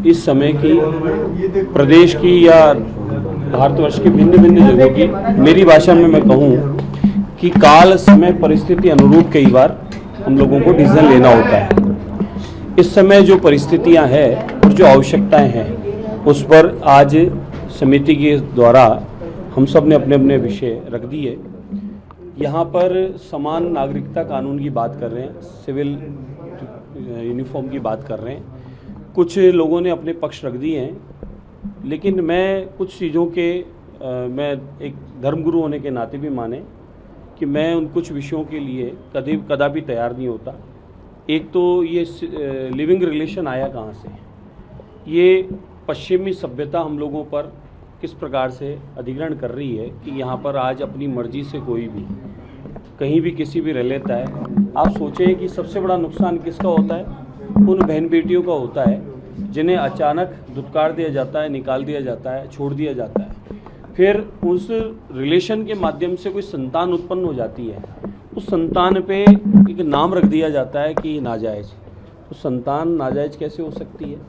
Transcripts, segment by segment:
इस समय की प्रदेश की या भारतवर्ष की भिन्न भिन्न जगहों की, मेरी भाषा में मैं कहूँ कि काल समय परिस्थिति अनुरूप कई बार हम लोगों को डिसीजन लेना होता है। इस समय जो परिस्थितियां हैं और जो आवश्यकताएं हैं उस पर आज समिति के द्वारा हम सब ने अपने अपने विषय रख दिए। यहाँ पर समान नागरिकता कानून की बात कर रहे हैं, सिविल यूनिफॉर्म की बात कर रहे हैं। कुछ लोगों ने अपने पक्ष रख दिए हैं, लेकिन मैं कुछ चीज़ों के मैं एक धर्मगुरु होने के नाते भी माने कि मैं उन कुछ विषयों के लिए कदापि तैयार नहीं होता। एक तो ये लिविंग रिलेशन आया कहाँ से, ये पश्चिमी सभ्यता हम लोगों पर किस प्रकार से अधिग्रहण कर रही है कि यहाँ पर आज अपनी मर्जी से कोई भी कहीं भी किसी भी रह लेता है। आप सोचें कि सबसे बड़ा नुकसान किसका होता है? उन बहन बेटियों का होता है जिन्हें अचानक धुतकार दिया जाता है, निकाल दिया जाता है, छोड़ दिया जाता है। फिर उस रिलेशन के माध्यम से कोई संतान उत्पन्न हो जाती है, उस संतान पे एक नाम रख दिया जाता है कि नाजायज। तो संतान नाजायज कैसे हो सकती है?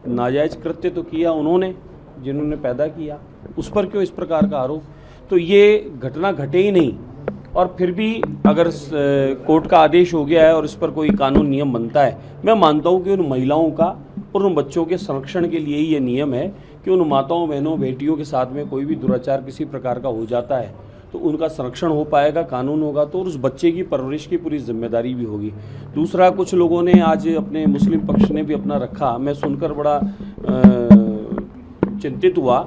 नाजायज कृत्य तो किया उन्होंने जिन्होंने पैदा किया, उस पर क्यों इस प्रकार का आरोप? तो ये घटना घटे ही नहीं, और फिर भी अगर कोर्ट का आदेश हो गया है और इस पर कोई कानून नियम बनता है, मैं मानता हूँ कि उन महिलाओं का और उन बच्चों के संरक्षण के लिए ही ये नियम है कि उन माताओं, बहनों, बेटियों के साथ में कोई भी दुराचार किसी प्रकार का हो जाता है तो उनका संरक्षण हो पाएगा, कानून होगा तो, और उस बच्चे की परवरिश की पूरी जिम्मेदारी भी होगी। दूसरा, कुछ लोगों ने आज अपने मुस्लिम पक्ष ने भी अपना रखा, मैं सुनकर बड़ा चिंतित हुआ।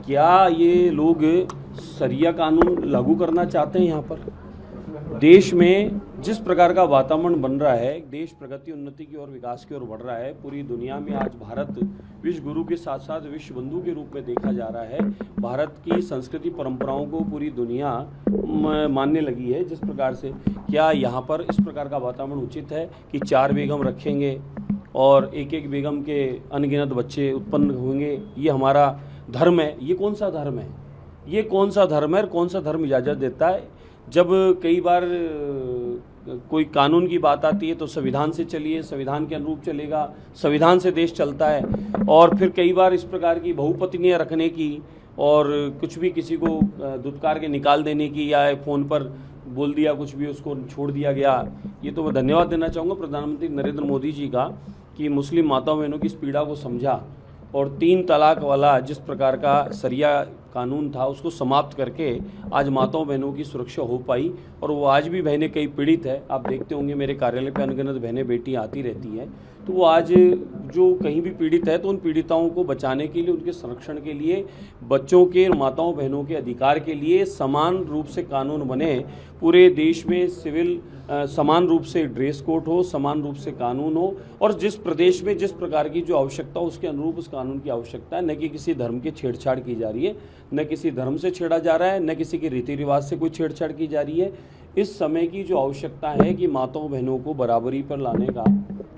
क्या ये लोग शरिया कानून लागू करना चाहते हैं? यहाँ पर देश में जिस प्रकार का वातावरण बन रहा है, देश प्रगति, उन्नति की ओर, विकास की ओर बढ़ रहा है। पूरी दुनिया में आज भारत विश्व गुरु के साथ साथ विश्व बंधु के रूप में देखा जा रहा है। भारत की संस्कृति परंपराओं को पूरी दुनिया मानने लगी है। जिस प्रकार से, क्या यहाँ पर इस प्रकार का वातावरण उचित है कि 4 बेगम रखेंगे और एक एक बेगम के अनगिनत बच्चे उत्पन्न होंगे? ये हमारा धर्म है? ये कौन सा धर्म है? ये कौन सा धर्म है और कौन सा धर्म इजाज़त देता है? जब कई बार कोई कानून की बात आती है तो संविधान से चलिए, संविधान के अनुरूप चलेगा, संविधान से देश चलता है। और फिर कई बार इस प्रकार की बहुपत्नियां रखने की और कुछ भी किसी को धुतकार के निकाल देने की, या फ़ोन पर बोल दिया कुछ भी, उसको छोड़ दिया गया। ये तो मैं धन्यवाद देना चाहूँगा प्रधानमंत्री नरेंद्र मोदी जी का कि मुस्लिम माताओं बहनों की इस पीड़ा को समझा और 3 तलाक वाला जिस प्रकार का शरिया कानून था उसको समाप्त करके आज माताओं बहनों की सुरक्षा हो पाई। और वो आज भी बहनें कई पीड़ित है, आप देखते होंगे मेरे कार्यालय पे अनगिनत बहनें बेटियाँ आती रहती हैं, तो वो आज जो कहीं भी पीड़ित है तो उन पीड़िताओं को बचाने के लिए, उनके संरक्षण के लिए, बच्चों के, माताओं बहनों के अधिकार के लिए समान रूप से कानून बने। पूरे देश में सिविल समान रूप से ड्रेस कोड हो, समान रूप से कानून हो, और जिस प्रदेश में जिस प्रकार की जो आवश्यकता हो उसके अनुरूप उस कानून की आवश्यकता है। न कि किसी धर्म की छेड़छाड़ की जा रही है, न किसी धर्म से छेड़ा जा रहा है, न किसी के रीति रिवाज से कोई छेड़छाड़ की जा रही है। इस समय की जो आवश्यकता है कि माताओं बहनों को बराबरी पर लाने का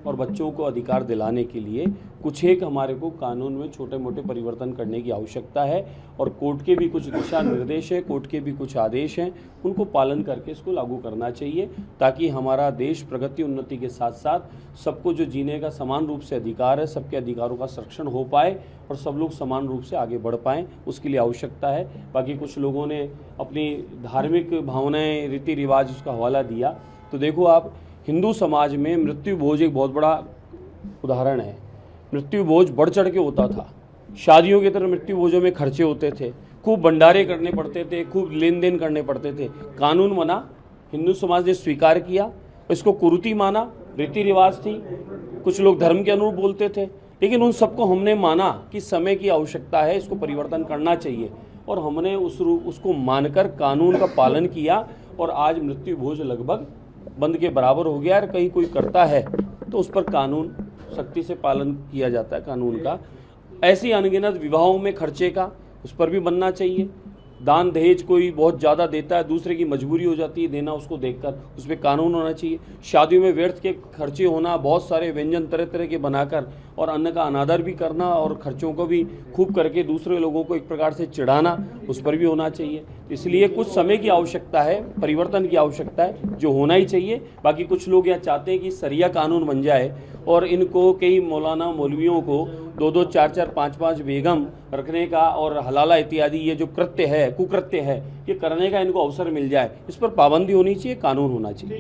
और बच्चों को अधिकार दिलाने के लिए कुछ एक हमारे को कानून में छोटे मोटे परिवर्तन करने की आवश्यकता है। और कोर्ट के भी कुछ दिशा निर्देश है, कोर्ट के भी कुछ आदेश हैं, उनको पालन करके इसको लागू करना चाहिए ताकि हमारा देश प्रगति, उन्नति के साथ साथ सबको जो जीने का समान रूप से अधिकार है, सबके अधिकारों का संरक्षण हो पाए और सब लोग समान रूप से आगे बढ़ पाएँ, उसके लिए आवश्यकता है। बाकी कुछ लोगों ने अपनी धार्मिक भावनाएं, रीति रिवाज उसका हवाला दिया। तो देखो आप, हिंदू समाज में मृत्यु भोज एक बहुत बड़ा उदाहरण है। मृत्यु भोज बढ़ चढ़ के होता था, शादियों की तरह मृत्यु भोजों में खर्चे होते थे, खूब भंडारे करने पड़ते थे, खूब लेन देन करने पड़ते थे। कानून बना, हिंदू समाज ने स्वीकार किया, इसको कुरीति माना, रीति रिवाज थी, कुछ लोग धर्म के अनुरूप बोलते थे, लेकिन उन सबको हमने माना कि समय की आवश्यकता है, इसको परिवर्तन करना चाहिए, और हमने उसको मानकर कानून का पालन किया। और आज मृत्यु भोज लगभग बंद के बराबर हो गया है। कहीं कोई करता है तो उस पर कानून सख्ती से पालन किया जाता है कानून का। ऐसी अनगिनत विवाहों में खर्चे का, उस पर भी बनना चाहिए। दान दहेज कोई बहुत ज़्यादा देता है, दूसरे की मजबूरी हो जाती है देना, उसको देखकर उस पर कानून होना चाहिए। शादियों में व्यर्थ के खर्चे होना, बहुत सारे व्यंजन तरह तरह के बनाकर और अन्न का अनादर भी करना और खर्चों को भी खूब करके दूसरे लोगों को एक प्रकार से चिढ़ाना, उस पर भी होना चाहिए। इसलिए कुछ समय की आवश्यकता है, परिवर्तन की आवश्यकता है, जो होना ही चाहिए। बाकी कुछ लोग यहाँ चाहते हैं कि सरिया कानून बन जाए और इनको कई मौलाना मौलवियों को 2-2, 4-4, 5-5 बेगम रखने का और हलाला इत्यादि ये जो कृत्य है, कुकृत्य है, ये करने का इनको अवसर मिल जाए। इस पर पाबंदी होनी चाहिए, कानून होना चाहिए।